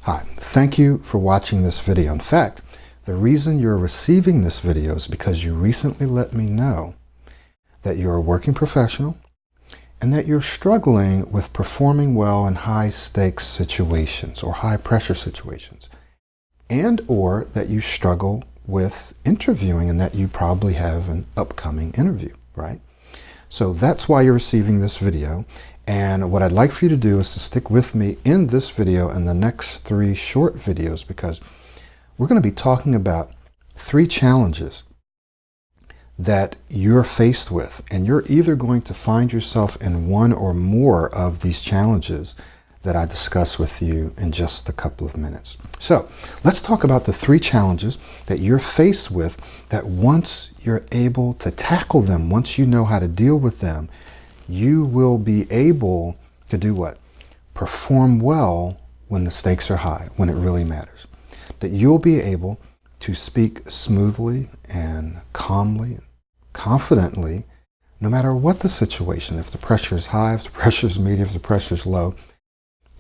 Hi, thank you for watching this video. In fact, the reason you're receiving this video is because you recently let me know that you're a working professional and that you're struggling with performing well in high stakes situations or high pressure situations, and or that you struggle with interviewing and that you probably have an upcoming interview, right? So that's why you're receiving this video. And what I'd like for you to do is to stick with me in this video and the next 3 short videos, because we're going to be talking about 3 challenges that you're faced with. And you're either going to find yourself in one or more of these challenges that I discuss with you in just a couple of minutes. So let's talk about the 3 challenges that you're faced with that once you're able to tackle them, once you know how to deal with them, you will be able to do what? Perform well when the stakes are high, when it really matters. That you'll be able to speak smoothly and calmly and confidently, no matter what the situation. If the pressure is high, if the pressure is medium, if the pressure is low,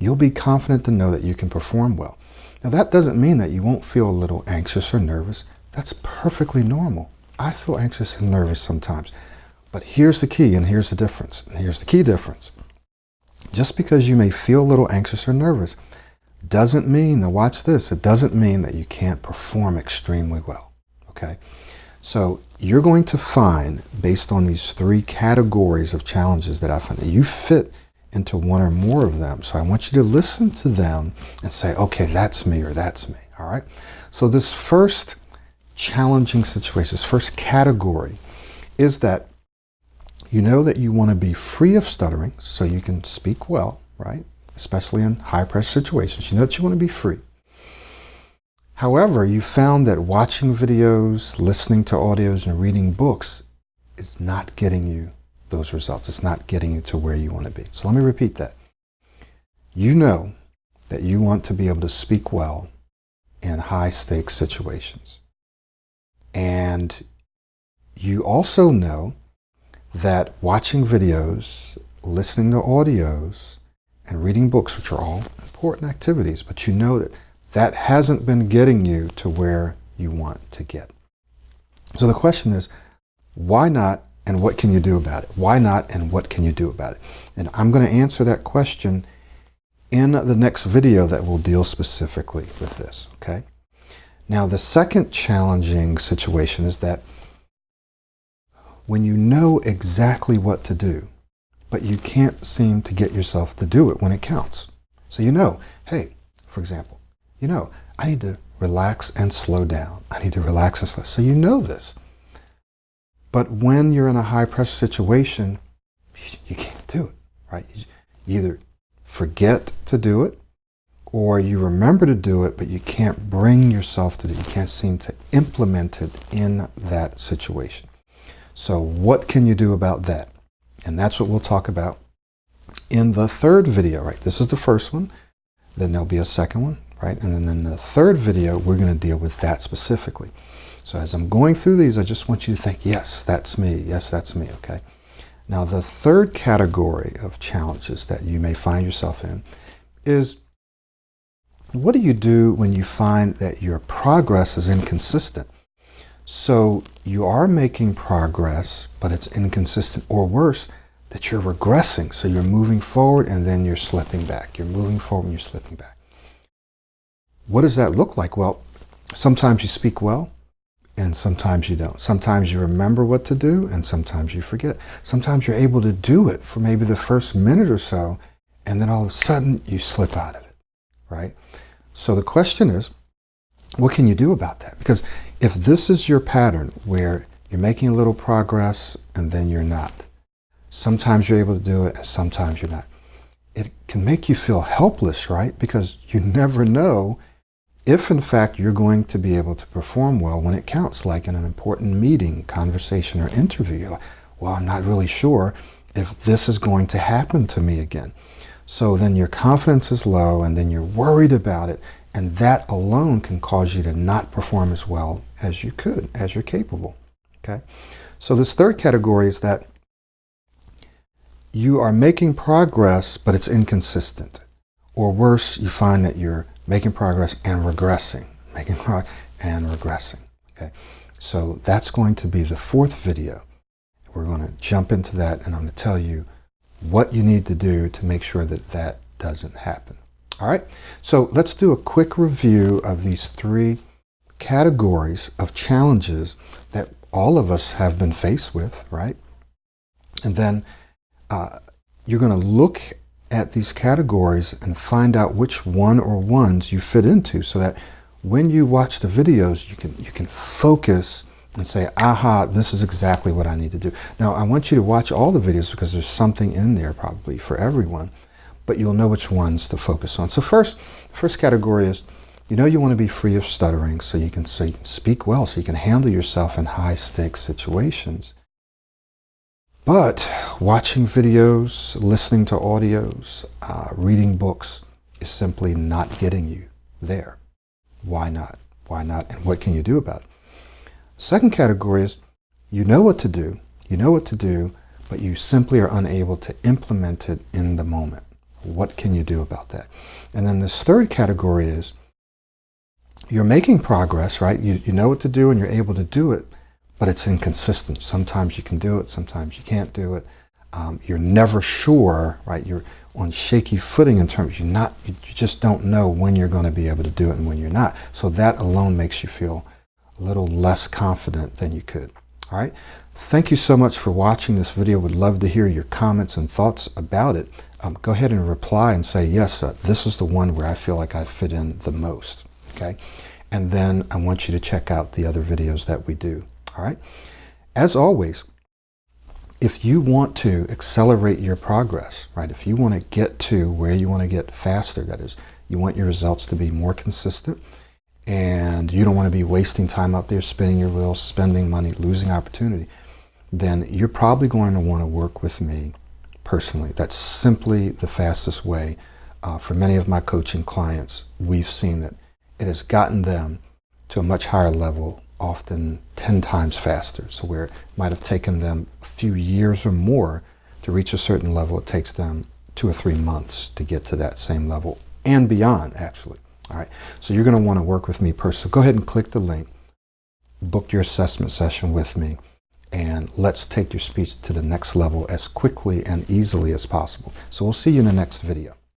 you'll be confident to know that you can perform well. Now that doesn't mean that you won't feel a little anxious or nervous. That's perfectly normal. I feel anxious and nervous sometimes. But here's the key, and here's the difference, and here's the key difference. Just because you may feel a little anxious or nervous doesn't mean, now watch this, it doesn't mean that you can't perform extremely well, okay? So you're going to find, based on these 3 categories of challenges that I find, that you fit into one or more of them. So I want you to listen to them and say, okay, that's me or that's me, all right? So this first challenging situation, this first category is that you know that you want to be free of stuttering so you can speak well, right? Especially in high pressure situations. You know that you want to be free. However, you found that watching videos, listening to audios, and reading books is not getting you those results. It's not getting you to where you want to be. So let me repeat that. You know that you want to be able to speak well in high stakes situations. And you also know that watching videos, listening to audios, and reading books, which are all important activities, but you know that that hasn't been getting you to where you want to get. So the question is, why not, and what can you do about it? Why not, and what can you do about it? And I'm going to answer that question in the next video that will deal specifically with this, okay? Now, the second challenging situation is that when you know exactly what to do, but you can't seem to get yourself to do it when it counts. So you know, hey, for example, you know, I need to relax and slow down. I need to relax and slow. So you know this. But when you're in a high pressure situation, you can't do it, right? You either forget to do it, or you remember to do it, but you can't bring yourself to do it. You can't seem to implement it in that situation. So what can you do about that? And that's what we'll talk about in the 3rd video, right? This is the first one, then there'll be a second one, right? And then in the 3rd video, we're going to deal with that specifically. So as I'm going through these, I just want you to think, yes, that's me. Yes, that's me, okay? Now, the 3rd category of challenges that you may find yourself in is, what do you do when you find that your progress is inconsistent? So you are making progress, but it's inconsistent, or worse, that you're regressing. So you're moving forward and then you're slipping back. You're moving forward and you're slipping back. What does that look like? Well, sometimes you speak well and sometimes you don't. Sometimes you remember what to do and sometimes you forget. Sometimes you're able to do it for maybe the first minute or so, and then all of a sudden you slip out of it, right? So the question is, what can you do about that? Because if this is your pattern where you're making a little progress and then you're not, sometimes you're able to do it and sometimes you're not, it can make you feel helpless, right? Because you never know if in fact you're going to be able to perform well when it counts, like in an important meeting, conversation, or interview. You're like, well, I'm not really sure if this is going to happen to me again. So then your confidence is low and then you're worried about it. And that alone can cause you to not perform as well as you could, as you're capable, okay? So this 3rd category is that you are making progress, but it's inconsistent. Or worse, you find that you're making progress and regressing, making progress and regressing. Okay, so that's going to be the fourth video. We're going to jump into that, and I'm going to tell you what you need to do to make sure that that doesn't happen. All right, so let's do a quick review of these three categories of challenges that all of us have been faced with, right? And then you're going to look at these categories and find out which one or ones you fit into, so that when you watch the videos, you can focus and say, aha, this is exactly what I need to do. Now, I want you to watch all the videos because there's something in there probably for everyone, but you'll know which ones to focus on. So the first category is, you want to be free of stuttering so you can speak well, so you can handle yourself in high-stakes situations. But watching videos, listening to audios, reading books is simply not getting you there. Why not? Why not? And what can you do about it? Second category is, you know what to do, but you simply are unable to implement it in the moment. What can you do about that? And then this third category is, you're making progress, right? You know what to do and you're able to do it, but it's inconsistent. Sometimes you can do it, sometimes you can't do it. You're never sure, right? You're on shaky footing in terms you just don't know when you're going to be able to do it and when you're not. So that alone makes you feel a little less confident than you could. All right. Thank you so much for watching this video. Would love to hear your comments and thoughts about it. Go ahead and reply and say, yes, this is the one where I feel like I fit in the most. Okay. And then I want you to check out the other videos that we do. All right. As always, if you want to accelerate your progress, right, if you want to get to where you want to get faster, that is, you want your results to be more consistent, and you don't want to be wasting time out there spinning your wheels, spending money, losing opportunity, then you're probably going to want to work with me personally. That's simply the fastest way. For many of my coaching clients, we've seen that it has gotten them to a much higher level, often 10 times faster. So where it might have taken them a few years or more to reach a certain level, it takes them 2 or 3 months to get to that same level and beyond, actually. All right, so you're going to want to work with me personally. Go ahead and click the link, book your assessment session with me, and let's take your speech to the next level as quickly and easily as possible. So we'll see you in the next video.